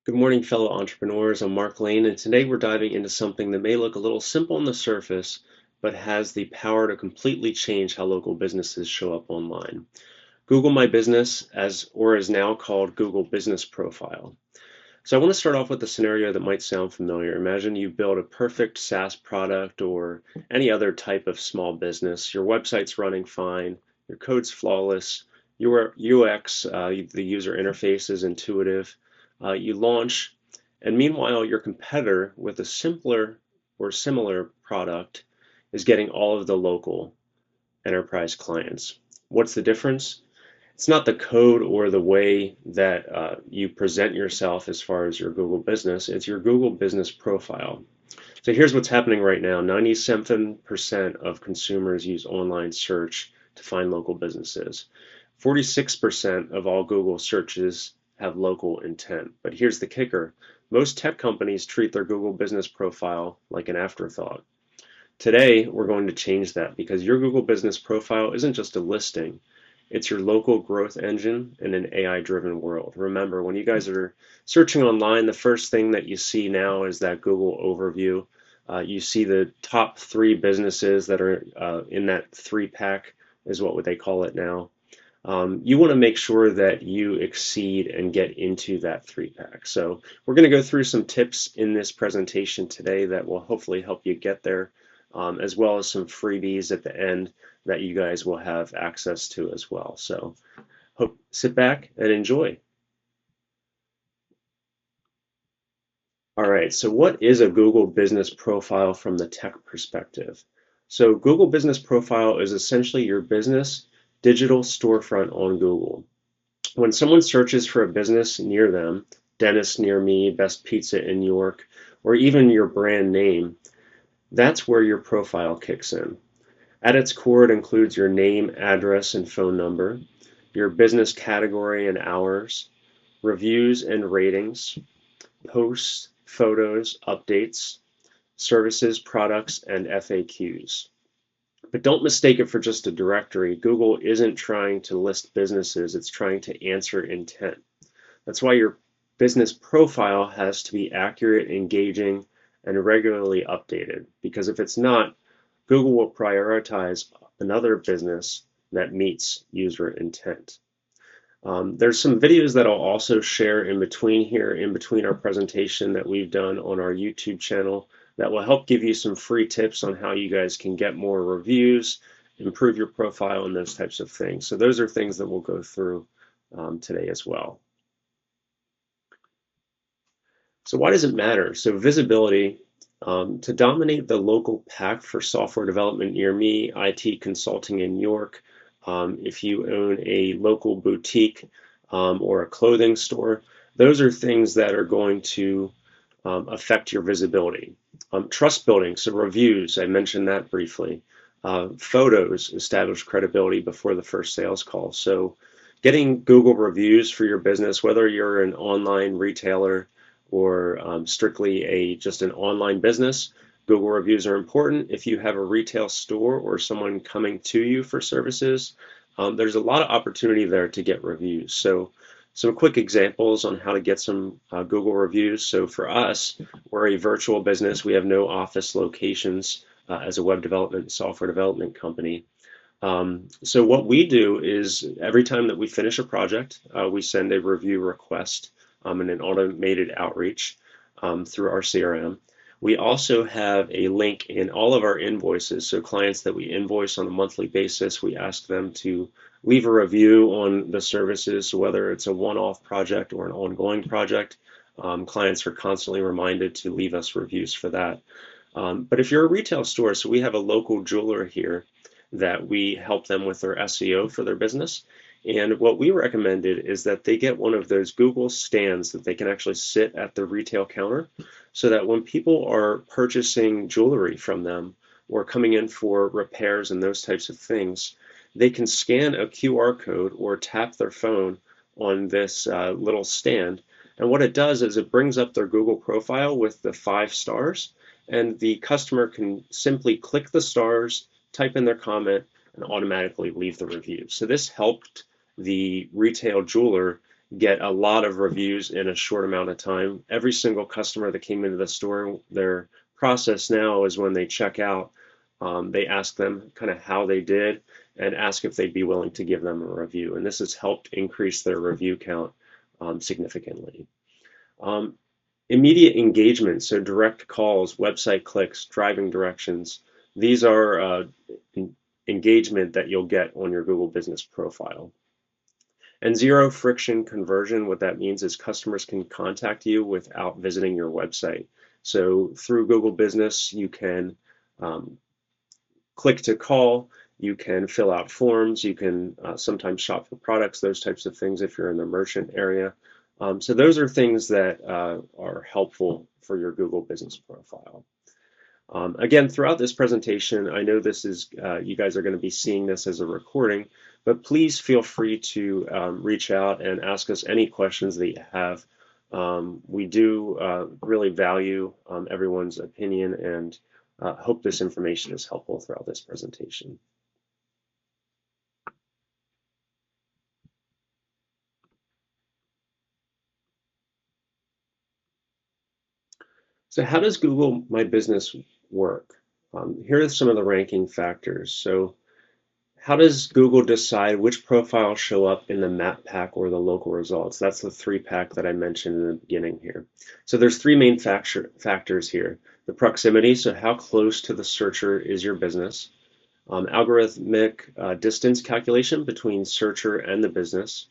Good morning, fellow entrepreneurs. I'm Mark Lane, and today we're diving into something that may look a little simple on the surface, but has the power to completely change how local businesses show up online. Google My Business, or is now called Google Business Profile. So I want to start off with a scenario that might sound familiar. Imagine you build a perfect SaaS product or any other type of small business. Your website's running fine, your code's flawless, your UX, the user interface is intuitive. You launch, and meanwhile, your competitor with a simpler or similar product is getting all of the local enterprise clients. What's the difference? It's not the code or the way that you present yourself as far as your Google business, it's your Google business profile. So here's what's happening right now. 97% of consumers use online search to find local businesses. 46% of all Google searches have local intent. But here's the kicker. Most tech companies treat their Google business profile like an afterthought. Today, we're going to change that because your Google business profile isn't just a listing. It's your local growth engine in an AI-driven world. Remember, when you guys are searching online, the first thing that you see now is that Google overview. You see the top three businesses that are in that three pack, is what they call it now. You want to make sure that you exceed and get into that three pack. So we're going to go through some tips in this presentation today that will hopefully help you get there, as well as some freebies at the end that you guys will have access to as well. So sit back and enjoy. All right, so what is a Google Business Profile from the tech perspective? So Google Business Profile is essentially your business digital storefront on Google. When someone searches for a business near them, dentist near me, best pizza in New York, or even your brand name, that's where your profile kicks in. At its core, it includes your name, address, and phone number, your business category and hours, reviews and ratings, posts, photos, updates, services, products, and FAQs. But don't mistake it for just a directory. Google isn't trying to list businesses, it's trying to answer intent. That's why your business profile has to be accurate, engaging, and regularly updated. Because if it's not, Google will prioritize another business that meets user intent. There's some videos that I'll also share in between here, in between our presentation that we've done on our YouTube channel that will help give you some free tips on how you guys can get more reviews, improve your profile, and those types of things. So those are things that we'll go through today as well. So why does it matter? So visibility, to dominate the local pack for software development near me, IT consulting in New York, if you own a local boutique or a clothing store, those are things that are going to affect your visibility. Trust building, so reviews, I mentioned that briefly. Photos establish credibility before the first sales call. So getting Google reviews for your business, whether you're an online retailer or strictly just an online business, Google reviews are important. If you have a retail store or someone coming to you for services, there's a lot of opportunity there to get reviews. So some quick examples on how to get some Google reviews. So for us, we're a virtual business. We have no office locations as a web development software development company. So what we do is every time that we finish a project, we send a review request and an automated outreach through our CRM. We also have a link in all of our invoices. So clients that we invoice on a monthly basis, we ask them to leave a review on the services, so whether it's a one-off project or an ongoing project. Clients are constantly reminded to leave us reviews for that. But if you're a retail store, so we have a local jeweler here that we help them with their SEO for their business. And what we recommended is that they get one of those Google stands that they can actually sit at the retail counter so that when people are purchasing jewelry from them or coming in for repairs and those types of things, they can scan a QR code or tap their phone on this little stand. And what it does is it brings up their Google profile with the 5 stars, and the customer can simply click the stars, type in their comment, and automatically leave the review. So this helped the retail jeweler get a lot of reviews in a short amount of time. Every single customer that came into the store, their process now is when they check out, they ask them kind of how they did and ask if they'd be willing to give them a review. And this has helped increase their review count significantly. Um, Immediate engagement, so direct calls, website clicks, driving directions. These are engagement that you'll get on your Google Business profile. And zero friction conversion, what that means is customers can contact you without visiting your website. So through Google Business, you can click to call, you can fill out forms, you can sometimes shop for products, those types of things if you're in the merchant area. So those are things that are helpful for your Google Business profile. Again, throughout this presentation, I know this is, you guys are going to be seeing this as a recording, but please feel free to reach out and ask us any questions that you have. We do really value everyone's opinion and hope this information is helpful throughout this presentation. So how does Google My Business work? Here are some of the ranking factors. So how does Google decide which profiles show up in the map pack or the local results? That's the 3-pack that I mentioned in the beginning here. So there's 3 main factors here. The proximity, so how close to the searcher is your business. Algorithmic distance calculation between searcher and the business.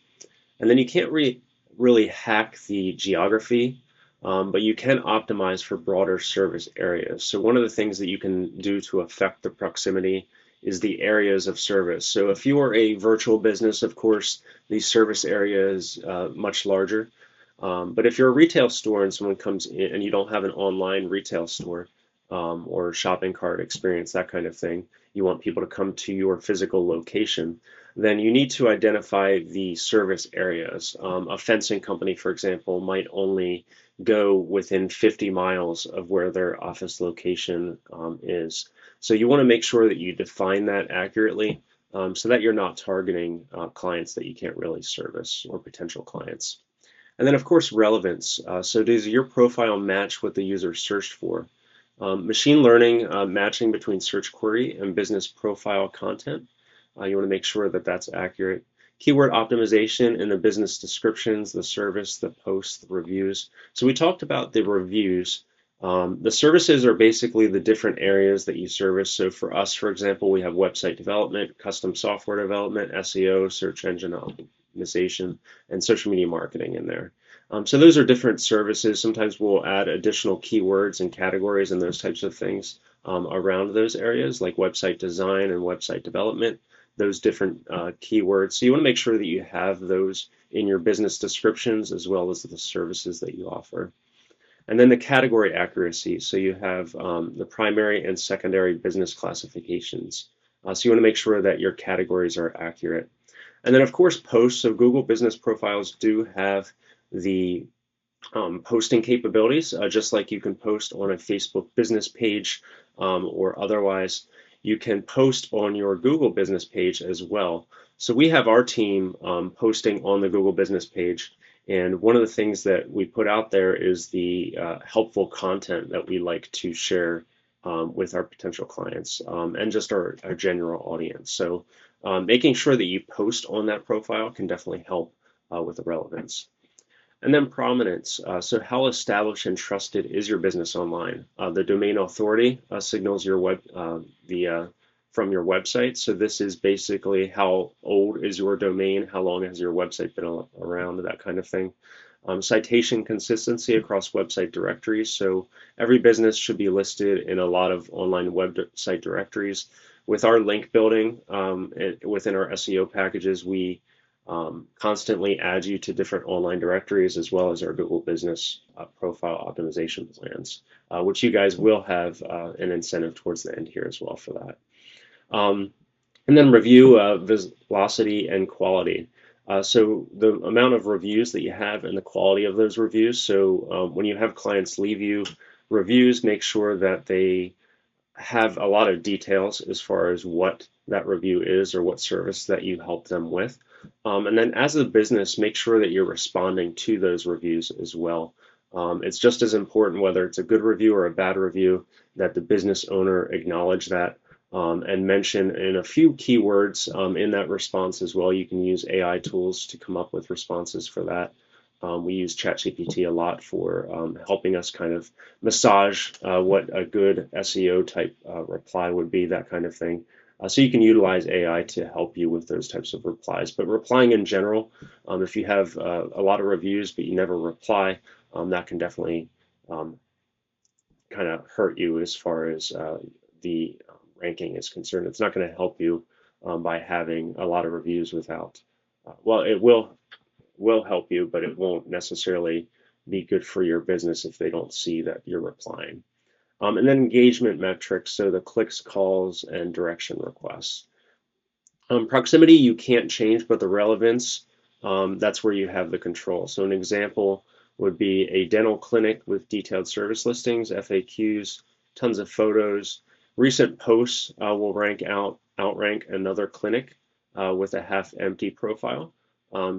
And then you can't really hack the geography, but you can optimize for broader service areas. So one of the things that you can do to affect the proximity is the areas of service. So if you are a virtual business, of course, the service area is much larger. But if you're a retail store and someone comes in and you don't have an online retail store or shopping cart experience, that kind of thing, you want people to come to your physical location, then you need to identify the service areas. A fencing company, for example, might only go within 50 miles of where their office location is. So you want to make sure that you define that accurately so that you're not targeting clients that you can't really service or potential clients. And then, of course, relevance. So does your profile match what the user searched for? Machine learning matching between search query and business profile content. You want to make sure that that's accurate. Keyword optimization in the business descriptions, the service, the posts, the reviews. So we talked about the reviews. The services are basically the different areas that you service. So for us, for example, we have website development, custom software development, SEO, search engine optimization, and social media marketing in there. So those are different services. Sometimes we'll add additional keywords and categories and those types of things around those areas, like website design and website development, those different keywords. So you want to make sure that you have those in your business descriptions as well as the services that you offer. And then the category accuracy. So you have the primary and secondary business classifications. So you want to make sure that your categories are accurate. And then, of course, posts. So Google Business Profiles do have the posting capabilities, just like you can post on a Facebook business page or otherwise. You can post on your Google business page as well. So we have our team posting on the Google business page. And one of the things that we put out there is the helpful content that we like to share with our potential clients and just our general audience. So making sure that you post on that profile can definitely help with the relevance. And then prominence. So how established and trusted is your business online? The domain authority signals your from your website. So this is basically how old is your domain, how long has your website been around, that kind of thing. Citation consistency across website directories. So every business should be listed in a lot of online website directories. With our link building within our SEO packages, we constantly add you to different online directories as well as our Google Business profile optimization plans, which you guys will have an incentive towards the end here as well for that. And then review velocity and quality. So the amount of reviews that you have and the quality of those reviews. So when you have clients leave you reviews, make sure that they have a lot of details as far as what that review is or what service that you help them with. And then as a business, make sure that you're responding to those reviews as well. It's just as important whether it's a good review or a bad review that the business owner acknowledge that and mention in a few keywords in that response as well. You can use AI tools to come up with responses for that. We use ChatGPT a lot for helping us kind of massage what a good SEO type reply would be, that kind of thing. So you can utilize AI to help you with those types of replies. But replying in general, if you have a lot of reviews but you never reply, that can definitely kind of hurt you as far as the ranking is concerned. It's not going to help you by having a lot of reviews without. Well, it will help you, but it won't necessarily be good for your business if they don't see that you're replying. And then engagement metrics, so the clicks, calls, and direction requests. Proximity you can't change, but the relevance, that's where you have the control. So an example would be a dental clinic with detailed service listings, FAQs, tons of photos. Recent posts will outrank another clinic with a half-empty profile.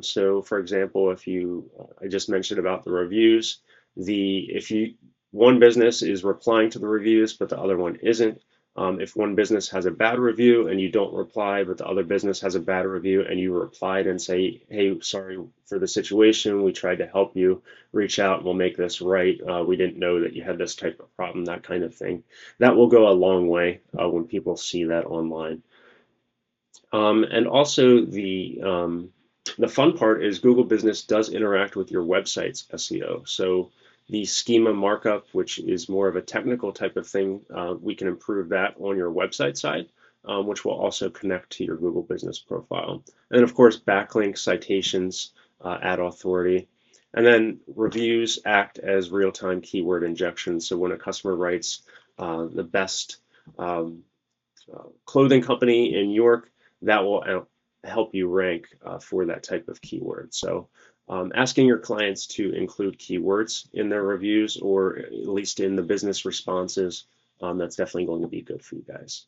So, for example, if I just mentioned about the reviews, if one business is replying to the reviews, but the other one isn't. If one business has a bad review and you don't reply, but the other business has a bad review and you replied and say, hey, sorry for the situation, we tried to help you, reach out, we'll make this right. We didn't know that you had this type of problem, that kind of thing. That will go a long way when people see that online. And also the fun part is Google Business does interact with your website's SEO. So the schema markup, which is more of a technical type of thing, we can improve that on your website side, which will also connect to your Google Business profile. And of course, backlinks, citations, ad authority. And then reviews act as real-time keyword injection. So when a customer writes the best clothing company in York, that will help you rank for that type of keyword. So asking your clients to include keywords in their reviews or at least in the business responses, that's definitely going to be good for you guys.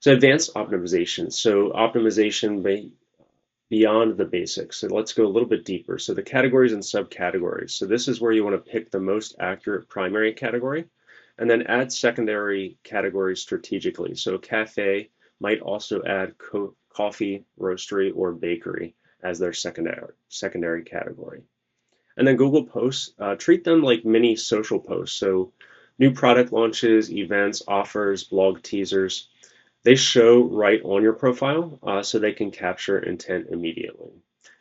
So advanced optimization. So optimization beyond the basics. So let's go a little bit deeper. So the categories and subcategories. So this is where you want to pick the most accurate primary category and then add secondary categories strategically. So cafe might also add coffee, roastery, or bakery as their secondary category. And then Google Posts, treat them like mini social posts. So new product launches, events, offers, blog teasers, they show right on your profile so they can capture intent immediately.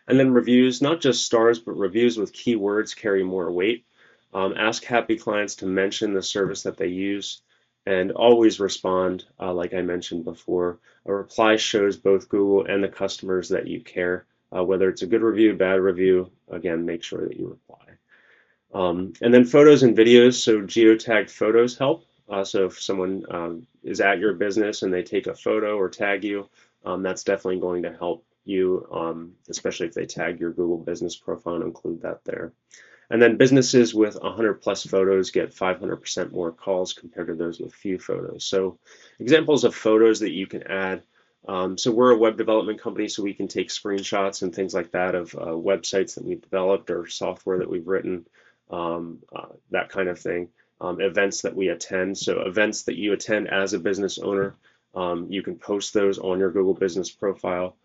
And then reviews, not just stars, but reviews with keywords carry more weight. Ask happy clients to mention the service that they use and always respond, like I mentioned before. A reply shows both Google and the customers that you care. Whether it's a good review, bad review, again, make sure that you reply. And then photos and videos, so geotagged photos help. So if someone is at your business and they take a photo or tag you, that's definitely going to help you, especially if they tag your Google Business profile and include that there. And then businesses with 100 plus photos get 500% more calls compared to those with few photos. So examples of photos that you can add. So we're a web development company, so we can take screenshots and things like that of websites that we've developed or software that we've written, that kind of thing. Events that we attend. So events that you attend as a business owner, you can post those on your Google Business profile.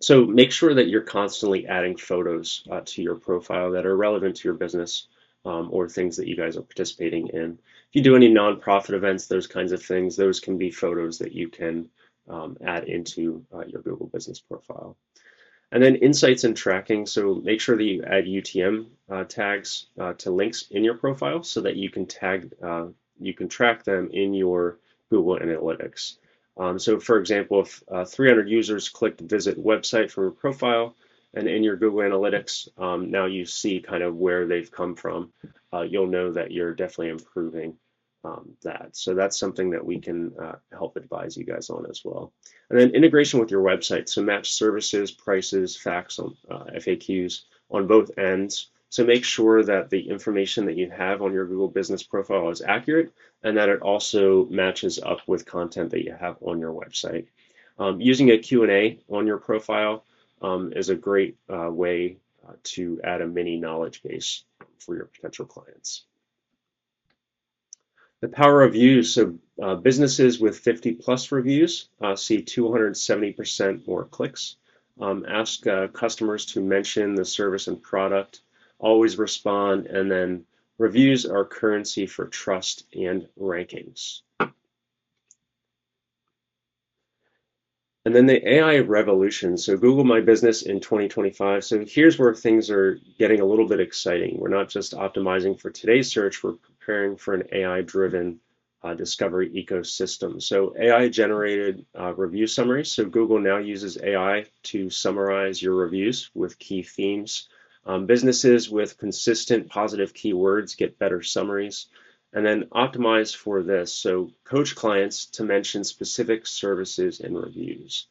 So make sure that you're constantly adding photos to your profile that are relevant to your business or things that you guys are participating in. If you do any nonprofit events, those kinds of things, those can be photos that you can add into your Google Business profile. And then insights and tracking. So make sure that you add UTM tags to links in your profile so that you can track them in your Google Analytics. So for example, if 300 users clicked visit website from your profile and in your Google Analytics, now you see kind of where they've come from, you'll know that you're definitely improving that. So that's something that we can help advise you guys on as well. And then integration with your website. So match services, prices, facts, FAQs on both ends So make sure that the information that you have on your Google Business Profile is accurate and that it also matches up with content that you have on your website. Using a Q&A on your profile is a great way to add a mini knowledge base for your potential clients. The power of reviews. So businesses with 50 plus reviews see 270% more clicks. Ask customers to mention the service and product. Always respond. And then reviews are currency for trust and rankings. And then the AI revolution. So Google My Business in 2025. So here's where things are getting a little bit exciting. We're not just optimizing for today's search, we're preparing for an AI-driven discovery ecosystem. So AI generated review summaries. So Google now uses AI to summarize your reviews with key themes. Businesses with consistent positive keywords get better summaries. And then optimize for this. So coach clients to mention specific services and reviews.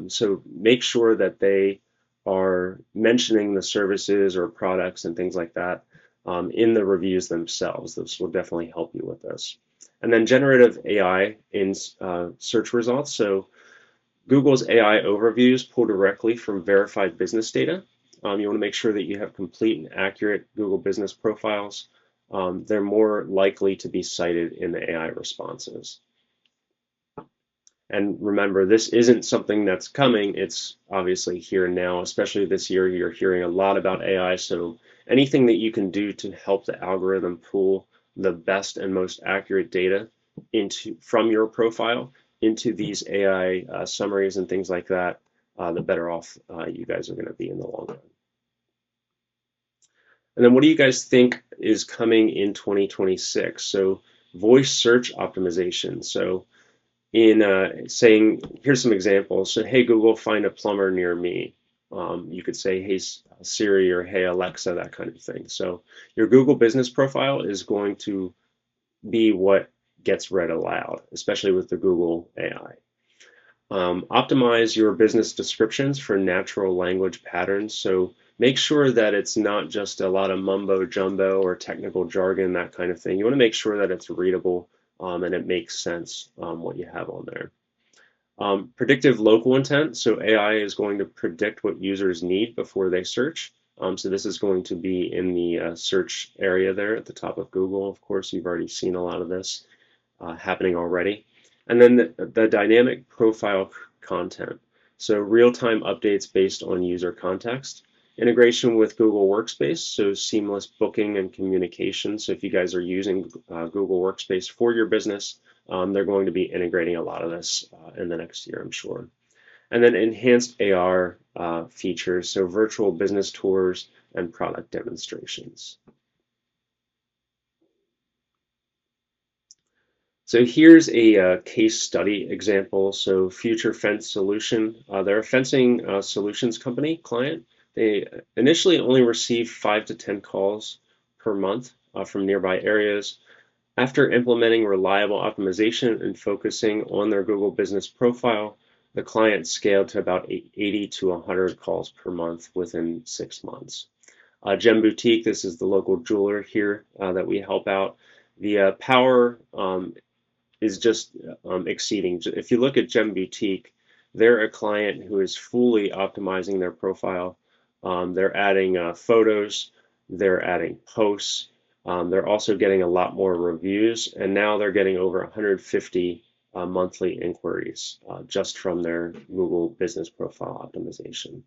So make sure that they are mentioning the services or products and things like that in the reviews themselves. This will definitely help you with this. And then generative AI in search results. So Google's AI overviews pull directly from verified business data. You want to make sure that you have complete and accurate Google business profiles. They're more likely to be cited in the AI responses. And remember, this isn't something that's coming. It's obviously here and now, especially this year. You're hearing a lot about AI. So anything that you can do to help the algorithm pull the best and most accurate data from your profile into these AI summaries and things like that, the better off you guys are going to be in the long run. And then what do you guys think is coming in 2026? So voice search optimization. So in saying, here's some examples. So, hey, Google, find a plumber near me. You could say, hey, Siri, or hey, Alexa, that kind of thing. So your Google business profile is going to be what gets read aloud, especially with the Google AI. Optimize your business descriptions for natural language patterns. So make sure that it's not just a lot of mumbo jumbo or technical jargon, that kind of thing. You want to make sure that it's readable and it makes sense what you have on there. Predictive local intent. So AI is going to predict what users need before they search. So this is going to be in the search area there at the top of Google. Of course, you've already seen a lot of this happening already. And then the dynamic profile content. So real-time updates based on user context. Integration with Google Workspace, so seamless booking and communication. So if you guys are using Google Workspace for your business, they're going to be integrating a lot of this in the next year, I'm sure. And then enhanced AR features, so virtual business tours and product demonstrations. So here's a case study example. So Future Fence Solution, they're a fencing solutions company client. They initially only received 5 to 10 calls per month from nearby areas. After implementing reliable optimization and focusing on their Google business profile, the client scaled to about 80 to 100 calls per month within 6 months. Gem Boutique, this is the local jeweler here that we help out. The power is just exceeding. If you look at Gem Boutique, they're a client who is fully optimizing their profile. They're adding photos, they're adding posts, they're also getting a lot more reviews, and now they're getting over 150 monthly inquiries just from their Google business profile optimization.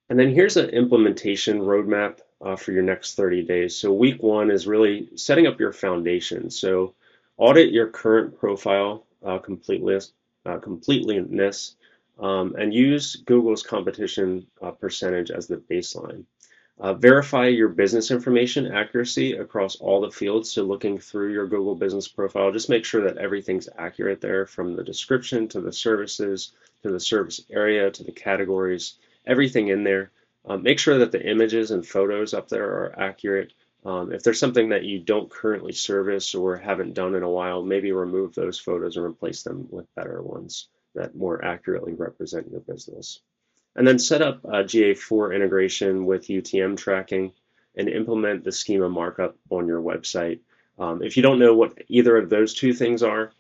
And then here's an implementation roadmap for your next 30 days. So week 1 is really setting up your foundation. So audit your current profile completeness, and use Google's competition percentage as the baseline. Verify your business information accuracy across all the fields. So looking through your Google business profile, just make sure that everything's accurate there, from the description to the services, to the service area, to the categories, everything in there. Make sure that the images and photos up there are accurate. If there's something that you don't currently service or haven't done in a while, maybe remove those photos and replace them with better ones that more accurately represent your business. And then set up GA4 integration with UTM tracking and implement the schema markup on your website. If you don't know what either of those two things are,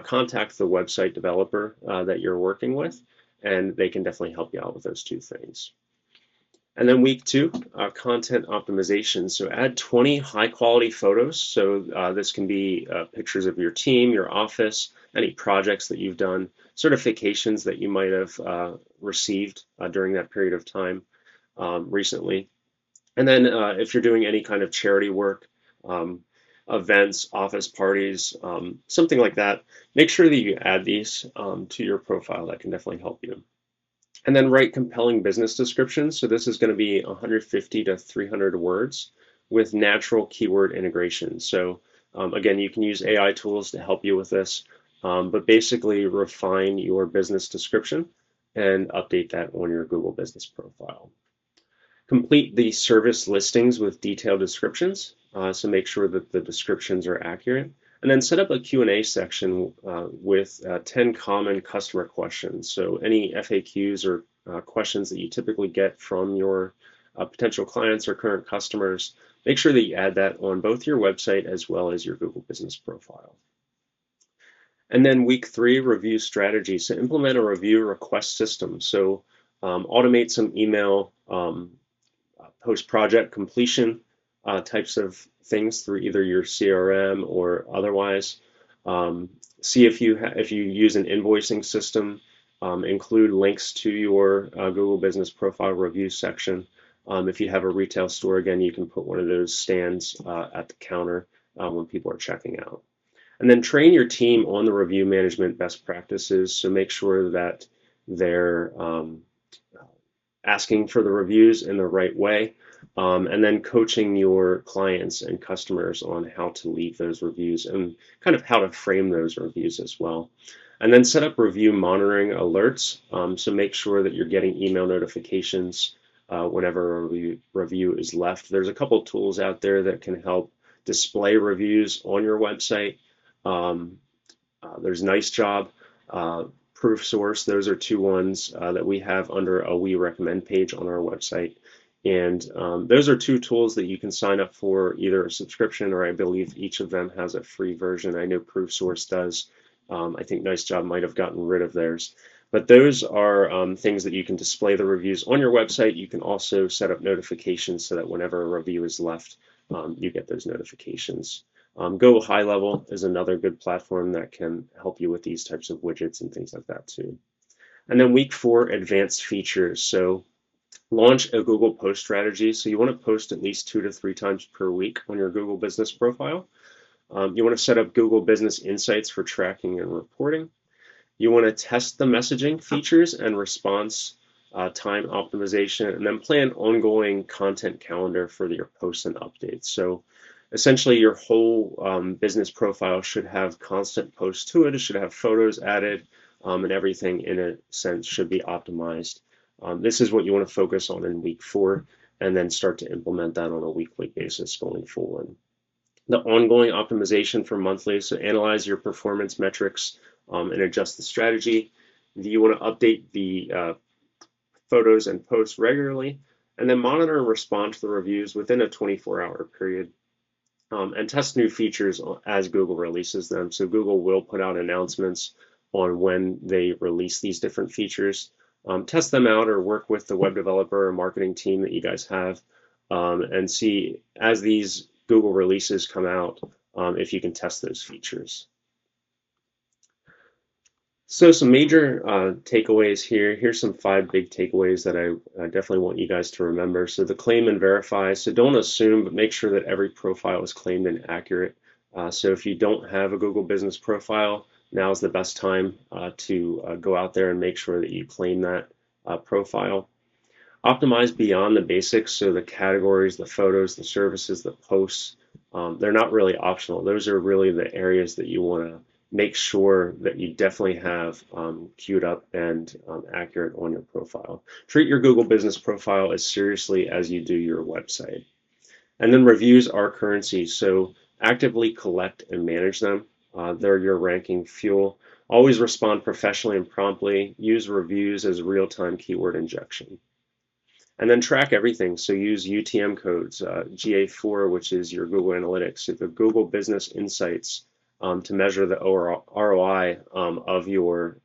contact the website developer that you're working with, and they can definitely help you out with those two things. And then week two, content optimization. So add 20 high quality photos. So this can be pictures of your team, your office, any projects that you've done, certifications that you might have received during that period of time recently. And then if you're doing any kind of charity work, um, events, office parties, something like that, make sure that you add these to your profile. That can definitely help you. And then write compelling business descriptions. So this is going to be 150 to 300 words with natural keyword integration. So again, you can use AI tools to help you with this, but basically refine your business description and update that on your Google Business profile. Complete the service listings with detailed descriptions, so make sure that the descriptions are accurate. And then set up a Q&A section with 10 common customer questions. So any FAQs or questions that you typically get from your potential clients or current customers, make sure that you add that on both your website as well as your Google Business profile. And then week three, review strategy. So implement a review request system. So automate some email post-project completion types of things through either your CRM or otherwise. See if you use an invoicing system, include links to your Google Business profile review section. If you have a retail store, again, you can put one of those stands at the counter when people are checking out. And then train your team on the review management best practices. So make sure that they're asking for the reviews in the right way, and then coaching your clients and customers on how to leave those reviews and kind of how to frame those reviews as well. And then set up review monitoring alerts. So make sure that you're getting email notifications whenever a review is left. There's a couple tools out there that can help display reviews on your website. There's Nice Job, Proof Source. Those are two ones that we have under a We Recommend page on our website. And those are two tools that you can sign up for either a subscription, or I believe each of them has a free version. I know Proof Source does. I think Nice Job might have gotten rid of theirs. But those are things that you can display the reviews on your website. You can also set up notifications so that whenever a review is left, you get those notifications. Go High Level is another good platform that can help you with these types of widgets and things like that too. And then week four, advanced features. So launch a Google post strategy. So you want to post at least 2 to 3 times per week on your Google Business profile. You want to set up Google Business Insights for tracking and reporting. You want to test the messaging features and response time optimization, and then plan ongoing content calendar for your posts and updates. So essentially, your whole business profile should have constant posts to it. It should have photos added, and everything in a sense should be optimized. This is what you want to focus on in week four, and then start to implement that on a weekly basis going forward. The ongoing optimization for monthly, so analyze your performance metrics and adjust the strategy. You want to update the photos and posts regularly, and then monitor and respond to the reviews within a 24-hour period. And test new features as Google releases them. So Google will put out announcements on when they release these different features. Test them out or work with the web developer or marketing team that you guys have, and see as these Google releases come out if you can test those features. So some major takeaways here. Here's some 5 big takeaways that I definitely want you guys to remember. So the claim and verify. So don't assume, but make sure that every profile is claimed and accurate. So if you don't have a Google Business profile, now is the best time to go out there and make sure that you claim that profile. Optimize beyond the basics. So the categories, the photos, the services, the posts, they're not really optional. Those are really the areas that you want to make sure that you definitely have queued up and accurate on your profile. Treat your Google Business profile as seriously as you do your website. And then reviews are currency, so actively collect and manage them. They're your ranking fuel. Always respond professionally and promptly. Use reviews as real-time keyword injection. And then track everything. So use UTM codes, GA4, which is your Google Analytics, the Google Business Insights, to measure the ROI of your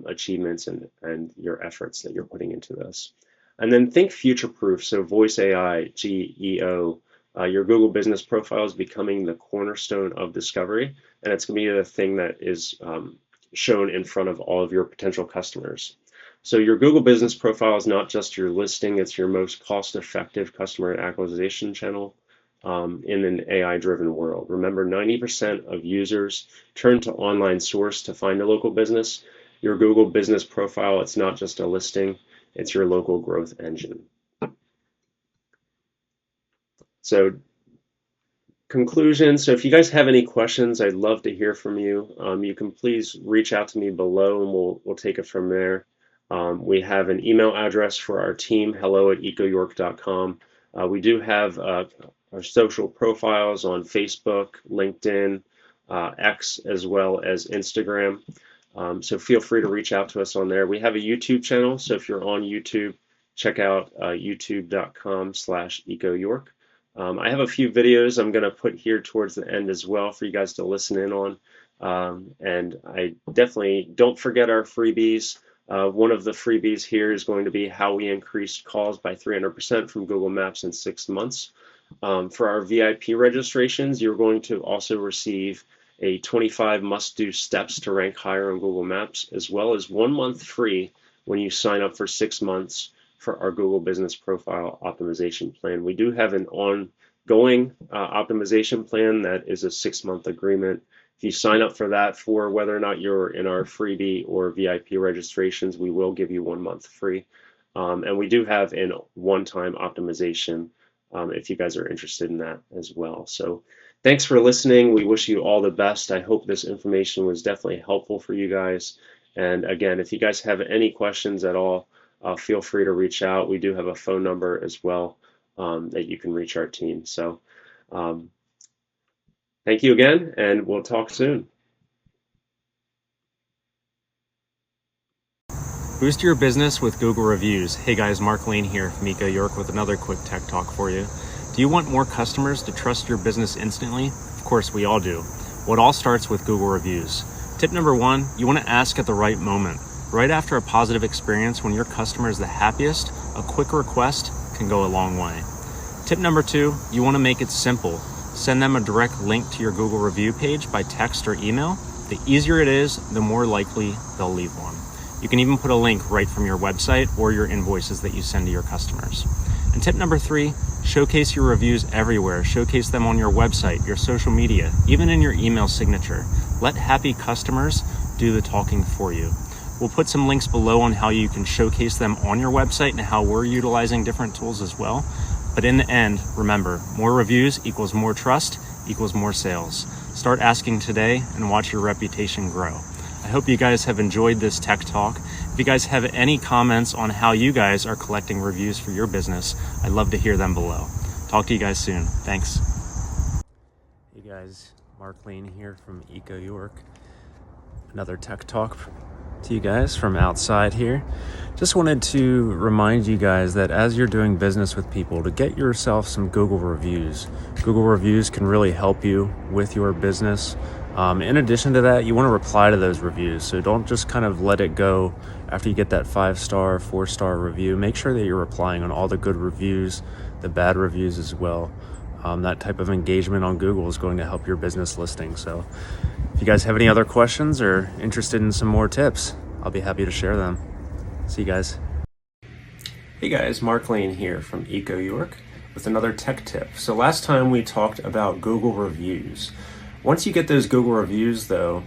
achievements and your efforts that you're putting into this. And then think future-proof. So Voice AI, GEO, your Google Business Profile is becoming the cornerstone of discovery, and it's going to be the thing that is shown in front of all of your potential customers. So your Google Business Profile is not just your listing, it's your most cost-effective customer acquisition channel in an AI-driven world. Remember, 90% of users turn to online source to find a local business. Your Google Business Profile, it's not just a listing, it's your local growth engine. So conclusion, so if you guys have any questions, I'd love to hear from you. You can please reach out to me below and we'll take it from there. We have an email address for our team, hello@ecoyork.com. We do have our social profiles on Facebook, LinkedIn, X, as well as Instagram. So feel free to reach out to us on there. We have a YouTube channel, so if you're on YouTube, check out youtube.com/ecoyork. I have a few videos I'm going to put here towards the end as well for you guys to listen in on. And I definitely don't forget our freebies. One of the freebies here is going to be how we increased calls by 300% from Google Maps in 6 months. For our VIP registrations, you're going to also receive a 25 must-do steps to rank higher on Google Maps, as well as 1 month free when you sign up for 6 months for our Google Business Profile optimization plan. We do have an ongoing optimization plan that is a 6-month agreement. If you sign up for that, for whether or not you're in our freebie or VIP registrations, we will give you 1 month free. And we do have a one-time optimization if you guys are interested in that as well. So thanks for listening. We wish you all the best. I hope this information was definitely helpful for you guys. And again, if you guys have any questions at all, feel free to reach out. We do have a phone number as well that you can reach our team. So thank you again, and we'll talk soon. Boost your business with Google reviews. Hey guys, Mark Lane here from EcoYork with another quick tech talk for you. Do you want more customers to trust your business instantly? Of course, we all do. Well, it all starts with Google reviews. Tip number 1, you want to ask at the right moment. Right after a positive experience, when your customer is the happiest, a quick request can go a long way. Tip number 2, you want to make it simple. Send them a direct link to your Google review page by text or email. The easier it is, the more likely they'll leave one. You can even put a link right from your website or your invoices that you send to your customers. And tip number 3, showcase your reviews everywhere. Showcase them on your website, your social media, even in your email signature. Let happy customers do the talking for you. We'll put some links below on how you can showcase them on your website and how we're utilizing different tools as well. But in the end, remember, more reviews equals more trust equals more sales. Start asking today and watch your reputation grow. I hope you guys have enjoyed this tech talk. If you guys have any comments on how you guys are collecting reviews for your business, I'd love to hear them below. Talk to you guys soon. Thanks. Hey guys, Mark Lane here from EcoYork. Another tech talk to you guys from outside here. Just wanted to remind you guys that as you're doing business with people, to get yourself some Google reviews. Google reviews can really help you with your business. In addition to that, you want to reply to those reviews. So don't just kind of let it go after you get that 5-star, 4-star review. Make sure that you're replying on all the good reviews, the bad reviews as well. That type of engagement on Google is going to help your business listing. So if you guys have any other questions or interested in some more tips, I'll be happy to share them. See you guys. Hey guys, Mark Lane here from EcoYork with another tech tip. So last time we talked about Google reviews. Once you get those Google reviews though,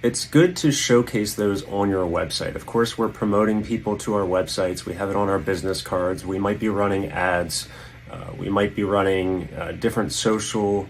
it's good to showcase those on your website. Of course, we're promoting people to our websites. We have it on our business cards. We might be running ads. We might be running different social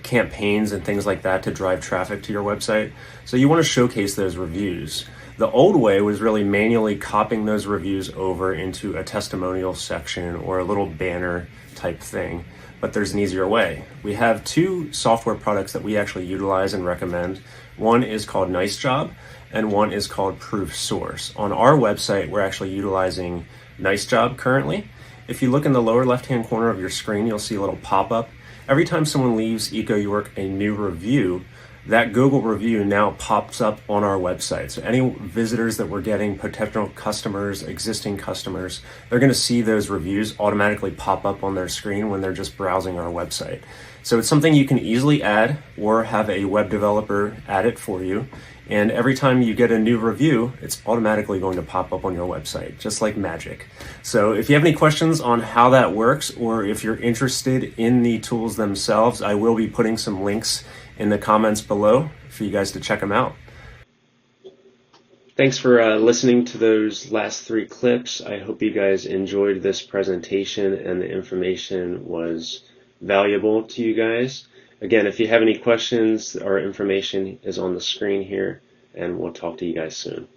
campaigns and things like that to drive traffic to your website. So you want to showcase those reviews. The old way was really manually copying those reviews over into a testimonial section or a little banner type thing, but there's an easier way. We have two software products that we actually utilize and recommend. One is called Nice Job and one is called Proof Source. On our website, we're actually utilizing Nice Job currently. If you look in the lower left-hand corner of your screen, you'll see a little pop-up. Every time someone leaves Eco York a new review, that Google review now pops up on our website. So any visitors that we're getting, potential customers, existing customers, they're going to see those reviews automatically pop up on their screen when they're just browsing our website. So it's something you can easily add or have a web developer add it for you. And every time you get a new review, it's automatically going to pop up on your website, just like magic. So if you have any questions on how that works, or if you're interested in the tools themselves, I will be putting some links in the comments below for you guys to check them out. Thanks for listening to those last 3 clips. I hope you guys enjoyed this presentation and the information was valuable to you guys. Again, if you have any questions, our information is on the screen here, and we'll talk to you guys soon.